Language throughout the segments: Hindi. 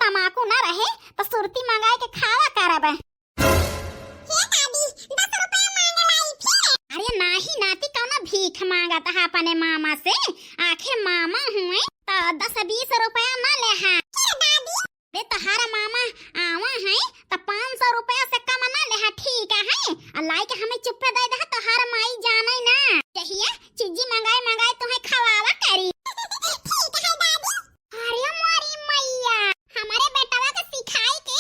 तमाकू न रहे तो सुरती मंगाए के खावा करब। अरे नाही नाती कौनो भीख मांगत है अपने मामा से, आखे मामा हुए तो 10-20 रुपया न ले है। बे तोहारा मामा आवा है तो 500 रुपया से कम न ले है, ठीक है? अल्लाह के हमें चुप्पे दे दे तोहार माई जाने ना चाहिए चीजी मंगाए तुम्हें खवावा करी। अरे मोरी मैया, हमारे बेटवा के सिखाई के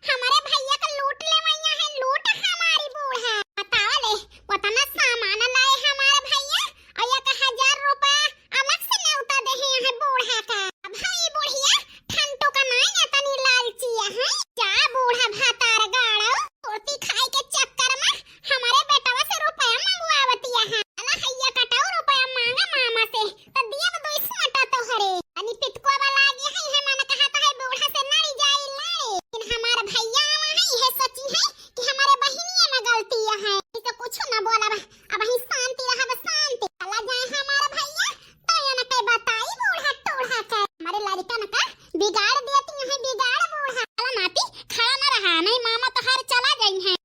हमारे भैया का लूट ले मैया है, लूट हमारी बूढ़ा। बतावा ले पतना सामान लाए हमारे भैया और 1000 रुपया अलग से न्योता दे है बूढ़ा का। भाई बुढ़िया ठंटो का नहीं तनी लालचिया है, जा बूढ़ा भातार गाड़ो रोटी खाई के चक्कर में हमारे बेटवा से रुपया मंगवावतिया है। अला हैया कटाओ रुपया मांगा मामा से तो दिया दो इसमाटा तो हरे अनि पिटको वाला आगे है मैंने कहा था है बूढ़ा से लड़ी जाई लड़े, लेकिन हमारा भैया है ये सच्ची है कि हमारे बहिनिया में गलती है, तो कुछ न बोला अब ही शांति रहा शांति चला जाए हमारा भैया तो ये न कई बताई बूढ़ा टोढ़ा का हमारे लड़का न का बिगाड़ देती है, बिगाड़ बूढ़ा। अला नाती खड़ा न रहा नहीं मामा तो हर चला गई है।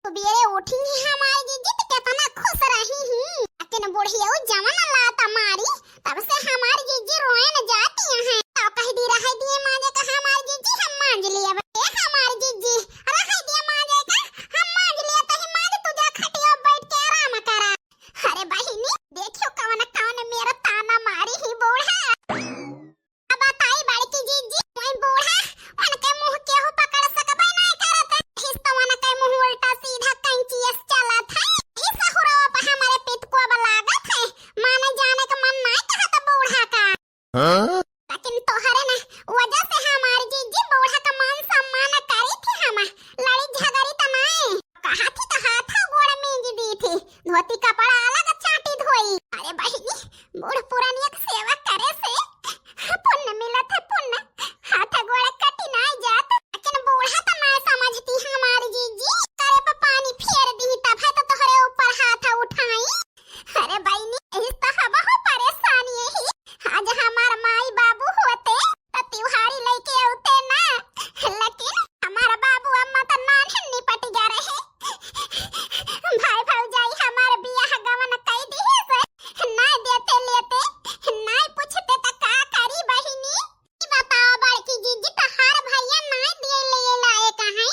तो बेरे उठी हमारी जीजी तो कितना खुश रही ही, लेकिन बुढ़िया जवान लाता मारी तब से हमारी जीजी रोए न जाती है। तो कह दी रह दिए माजे का हमारी जीजी हम मांज लिया हमारी जीजी रह दिए माजे का हम मांज लिया तो ही माज तू जा खटिया बैठ के आराम करा। अरे बहिनी देखियो कौन कौन मेरा ताना मारी ही बूढ़ा। अब बताई बड़की जीजी कोई बूढ़ा उनके मुंह के हो पकड़ सकबे नहीं करत, इस तो वन के मुंह उल्टा सीधा कैंची चला था इस हुरवा पे हमारे पेट को लागत है, माने जाने का मन नहीं कहता बूढ़ा का। लेकिन तोहरे ना वजह से हमारी जीजी बूढ़ा का मान सम्मान करी थी, हम लड़ी झगड़ी तो नहीं कहा थी तो हाथ गोड़ मेंज दी थी, धोती कपड़ा अलग चाटी धोई। अरे बहिनी बूढ़ पुरानिया की सेवा करे से पुण्य मिलत है, पुण्य हाथ गोड़ कटी नहीं जात, लेकिन बूढ़ा तो नहीं समझती हमारी जीजी करे पे पानी फेर दी तब है तो तोहरे ऊपर हाथ उठाई। अरे बहिनी इस तो हवा हो परेशानी ही आज हमार माई बाबू होते तो त्योहारी लेके आते ना, लेकिन हमारा बाबू अम्मा तो नान निपट जा रहे भाई भौजाई हमारे बियाह गवन कई दी से नहीं देते लेते नहीं पूछते तो का करी बहिनी। बताओ बड़की जीजी तहार भैया नहीं दिए ले लाए कहां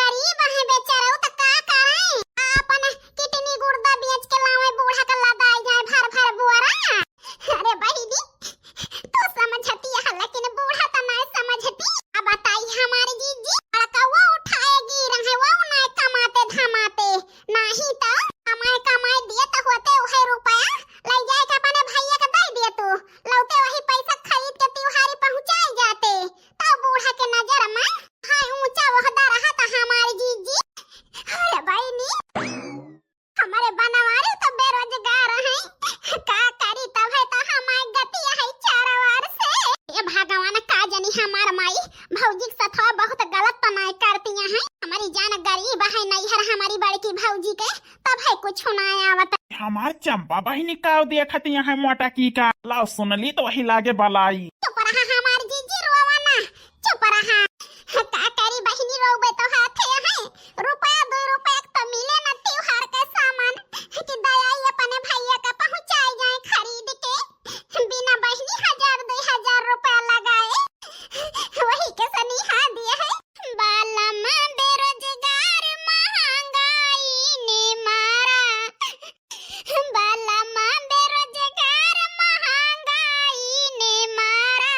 गरीब है बेचारा तो का कराए अपन कितनी गुर्दा बेच के लावे बूढ़ा का लदाई जाए भर भर बुआरा। अरे बहिनी तो समझती है लेकिन बूढ़ा तो नहीं समझती। अब बताई हमारी जीजी कौवा उठाएगी रहे वो नहीं कमाते धमाते नहीं तो कमाए दिए तो होते वही रुपया ले जाए के अपने भैया के दे दिए तू लौटे वही पैसा खरीद के त्योहारी पहुंचाई जाते तो बूढ़ा के नजर में हाय ऊंचा वहदा रहा था हमारी जीजी। अरे बहिनी हमारे बनवारी तो बेरोजगार हैं का करी तब है तो हमारी गति है चारवार से। ये भगवान का जानी हमार माई भौजी के साथ बहुत गलत तो नहीं करती हैं, हमारी जान गरीब है नहीं है हमारी बड़की भौजी के तब है कुछ नहीं आवत। हमार चंपा बहिनी का देखती है मोटा की का लाओ सुनली तो वही लागे बलाई। चुप रहा हमारी जीजी रोवा ना, चुप रहा का करी बहिनी रोबे तो हाथे है रुपया 2 रुपया तो मिले ना त्योहार का सामान कि दयाई अपने भैया का पहुंचाई जाए खरीद के बिना बहिनी 1000-2000 रुपया लगाए वही के सनीहा दिए है। बालम बेरोजगार महंगाई ने मारा, बालम बेरोजगार महंगाई ने मारा,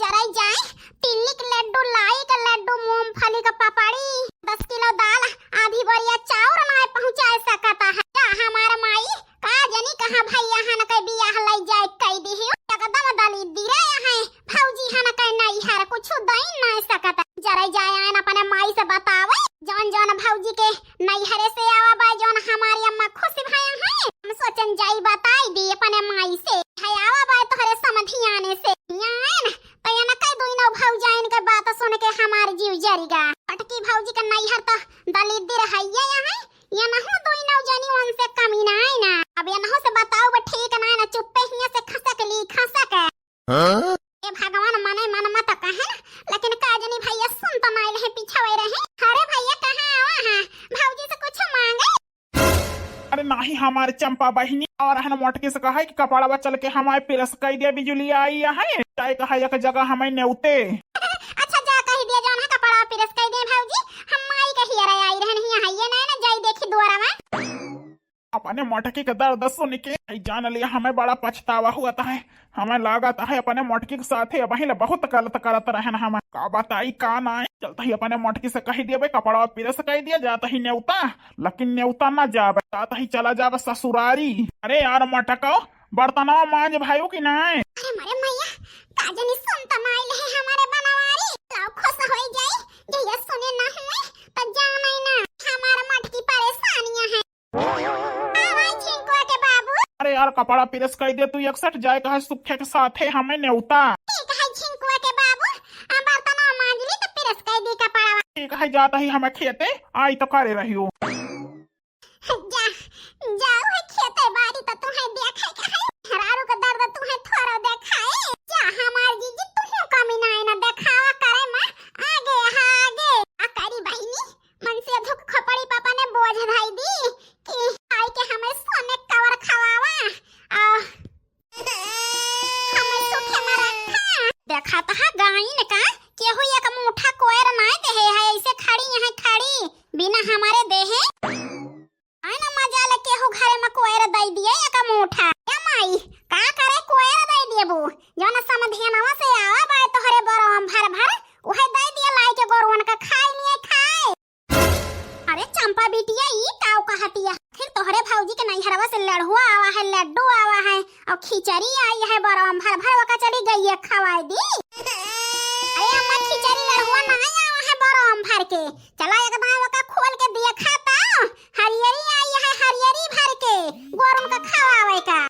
जरा जाए तिल्ली के लड्डू, लाई के लड्डू, मूंगफली का पपड़ी, 10 किलो दाल, आधी बोरिया चाउर ना पहुंचा सकता है। क्या हमारा माई का जानी कहां भैया हन के बियाह लई जाए कई दी है एकदम दली दिरे है भौजी हन के नहीं हर कुछ दई नहीं सकता। जरा जाए आन अपने माई से बतावे जौन जौन भौजी के नहीं हरे से आवा बा जौन हमारी अम्मा खुश भया है। हम सोचन जाई बताई दी अपने माई से है आवा बा तोहरे समझी आने से यान तया न कई दोइनो भौजाइन के बात सुन के हमार जीव जरीगा। पटकी भौजी के नहीं हर तो दली दिर हैया है ये नहु दोइनो जनी उनसे कमी ना है ना। अब ये नहु से बताओ बा ठीक ना ना चुप्पे हिया से खसक ली खसक ए भगवान मने मन मत कहे लेकिन का जनी भैया सुन तो नाइल है पीछे वे रहे। अरे भैया कहां आवा है भौजी से कुछ मांगे। अरे नहीं हमारे चंपा बहिनी और हन मोटकी से कहा कि कपड़ा चल के हमारे पिरस कई दिया बिजुली आई है चाहे कहा एक जगह हमें नेउते। अच्छा जा कह दिया जौन है कपड़ा पिरस कई दे भौजी हम माई कही रे आई रहन हिया है ये ना जाई देखी दुआरा में। अपने मोटकी के दर्द सुन के जान लिया हमें बड़ा पछतावा हुआ है। हमें लागत है अपने मोटकी के साथ वही बहुत गलत करत रहन। हम का बताई का ना चलता ही अपने मोटकी से कही दिया कपड़ा पिरस कही दिया जाता ही नेवता लेकिन नेवता ना जाब जाता ही चला जाब ससुरारी। अरे यार मोटको बर्तनवा मांझ भाइयों की ना। अरे मरे मैया काजनी सुन त माइल है हमारे बनवारी लाओ खुश होई जाई ये सुने ना हुए त जाने ना हमारा मटकी परेशानियां है। आवाज झिंकुआ के बाबू। अरे यार कपड़ा पिरस कही दे तू 61 जाए कहा सुखे के साथ है हमें नेवता। ठीक है झिंकुआ के बाबू बर्तनवा मांझ ली त पिरस कई दी कपड़ा ठीक है जाता ही हमें खेते आई तो करे रही हो। जा जाओ है खेते बारी त तुम्हें देखे के है हरारू का दर्द तुम्हें थोड़ा देखाए जा हमार जीजी तुम्हें कमी ना है ना देखावा करे मां आगे आ करी बहिनी मन से धुक खपड़ी पापा ने बोझ धाई दी कि आई के हमें सोने कवर खवावा आ हमें सुखे में रखा देखा तो है गाइन का केहू एक मुठा कोयर ना दे है ऐसे खड़ी यहां खड़ी बिना हमारे देहे आना मजा ले केहू घरे में कोयर दई दिए एक मुठा या माई का करे कोयर दई दिए बू जौन समधियानवा से आवा बाय तोहरे बरम भर भर उहे दई दिए लाई के गोरवन का खाए नहीं खाए। अरे चंपा बिटिया ई काऊ कहतिया फिर तोहरे भौजी के नैहरवा से लड़हुआ आवा है लड्डू आवा है और खिचड़ी आई है बरम भर भर वका चली गई है खवाई दी। अरे अम्मा खिचड़ी लड़हुआ ना आवा है बरम भर के चला एकदम वका खोल के दिया खाता हरियरी आई है हरियरी भर के गोरम का खवावे का।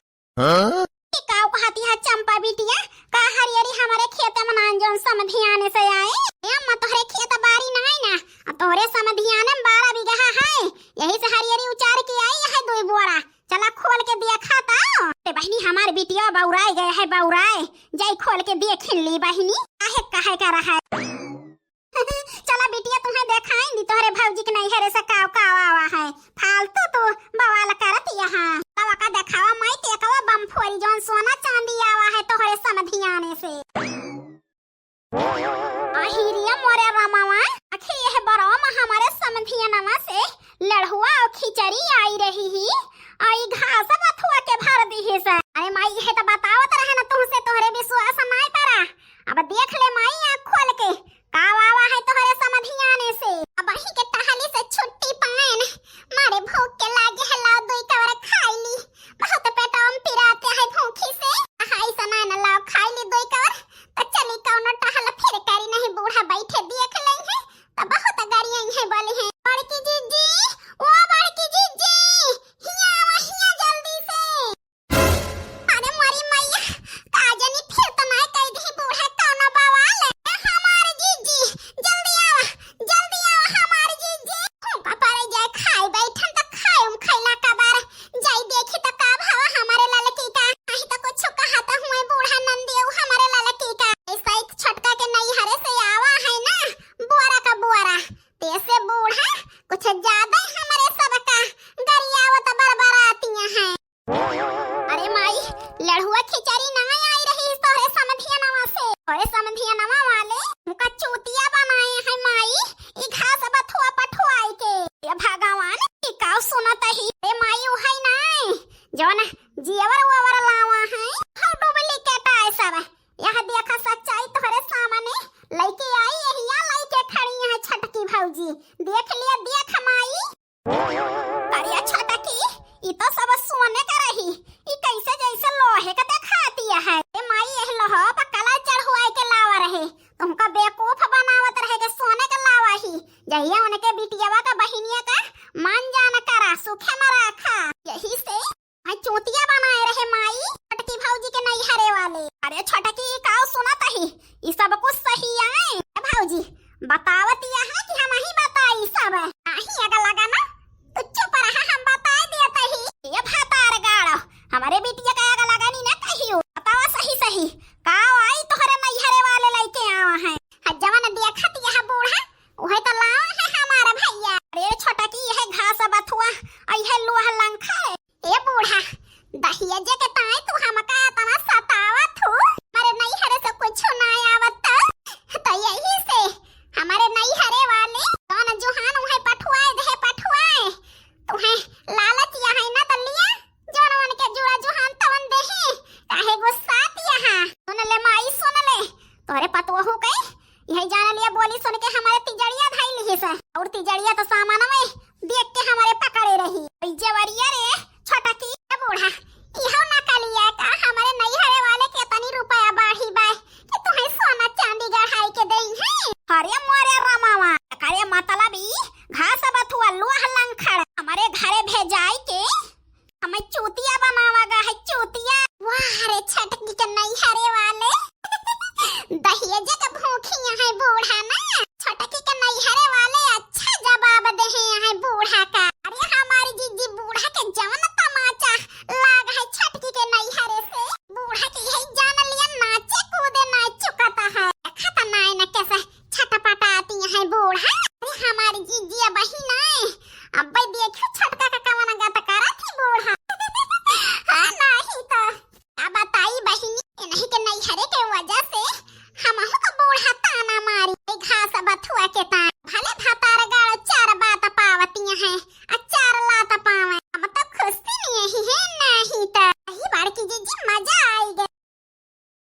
काऊ कहती है चंपा बिटिया का हरियरी हमारे खेत में नान जोन समधियाने से आए अम्मा तोहरे खेत बारी ना आई ना अब तोहरे समधियाने में 12 बीघा है यही से हरियरी उचार के आई है 2 बोरा चला खोल के दिया खाता। ते बहनी हमार बिटिया बौराए गए है बौराए जाई खोल के दिए खिल्ली बहनी काहे का रहा है। चला बिटिया तुम्हें देखाएंगी तोहरे भौजी के नैहरे से काव काव आवा है फालतू तो बवाल करत यहां तवा का देखावा माई के कवा बम फोड़ी जोन सोना चांदी आवा है तोहरे समधियाने से। आहिरिया मोरे रामावा आखिर यह बरम हमारे समधियानवा से लड़हुआ और खिचड़ी आई रही ही आई घास बथुआ के भर दी है से। अरे माई है तो बतावत रहे ना तुमसे तोहरे विश्वास नाय परा अब देख ले माई आंख खोल के काव आवा है तोहरे समधियाने से। अब ही के टहली से छुट्टी पाएन मारे भूख के लागे है लाओ 2 कवर खाई ली बहुत पेटम पिराते है भूखी से हाय सना न लाओ खाई ली 2 कवर तो चली कौनो टहल फिर करी नहीं बूढ़ा बैठे देख ले है तो बहुत गाड़ियां है बोली है बड़की जीजी ओ बड़की जीजी हिया आवा हिया जल्दी से। अरे मोरी मैया काजनी फिर तो नहीं कह दी बूढ़ा कौनो बवाल हमार जीजी जल्दी आवा हमार जीजी पापा रे जाए खाई बैठन त खाएम खैला का बार जाई देखी त का भाव हमारे ललकी का नहीं तो कुछ कहता हुए बूढ़ा नंदियो हमारे ललकी का ऐसा एक छटका के नहीं हरे से आवा है ना बुआरा का बुआरा तेसे बूढ़ा कुछ ज्यादा हमारे सब का गरियावत बरबरातियां हैं। अरे माई लड़हुआ खिचड़ी ना आई रही तोहरे समधियानवा से तोहरे समधियानवा वाले मुका चूतिया बनाए हैं माई ई घास बथुआ पठुआई के ये भगवान ई काऊ सुनत ही ए माई उहै नाय जौन जीवर ववर लावा है हौ डुबली के टाय सब यह देखा सच्चाई तोहरे ई सब कुछ सही है भाऊजी बतावती है कि हम ही बताई सब आही अगर लगा ना तो चुप रहा हम बता देते ही ये भातार गाड़ो हमारे बिटिया का अगर लगा नहीं ना कहियो बतावा सही सही का आई तोहरे मैहरे वाले लेके आवा है जवान देखत यह बूढ़ा ओहे तो लाओ है हमारा भैया अरे छोटा की यह घास बथुआ आई है लोहा लंखा ए बूढ़ा दहिया जे के ताई तू हमका तना सतावत हो मारे नहीं हरे से कुछ ना आवत तो यही से हमारे नहीं हरे वाले कौन जोहान उहे पठुआए दे पठुआए तुहे लालच यह है ना तलिया जनवन के जुड़ा जोहान तवन देहे काहे गुस्सा तिया सुन ले माई सुन ले तोरे पतवा हो गई यही जान लिया बोली सुन के हमारे तिजड़िया धाई ली से और तिजड़िया तो सामान में देख के हमारे पकड़े रही जेवरिया रे छोटा की बूढ़ा इहो ना कलिया का हमारे नहीं हरे वाले के तनी रुपया बाही बाय कि तुम्हें सोना चांदी गढ़ाई के देई है अरे मोरे रमावा करे मतलबी घास बथुआ लोहा लंखड़ हमारे घरे भेजाई के हमें चूतिया बनावागा है चूतिया वाह रे छटकी के नहीं हरे वाले दहिया जग भूखी है बूढ़ा ना छटकी के नहीं हरे वाले अच्छा जवाब दे है बूढ़ा का अरे हमारी जीजी बूढ़ा के जवन तमाचा लाग है छटकी के नहीं हरे से बूढ़ा के यही जान लिया नाचे कूदे ना चुकाता है खाता ना न कैसे छटपटा आती है बूढ़ा अरे हमारी जीजी बहिना अब भाई देखो छटका का कवन गाता करा थी बूढ़ा हां नहीं तो अब बताई बहिनी नहीं के नहीं हरे के वजह से हमहु को बूढ़ा ताना मारी घास बथुआ के ता भले भातार गाड़ो चार बात पावती है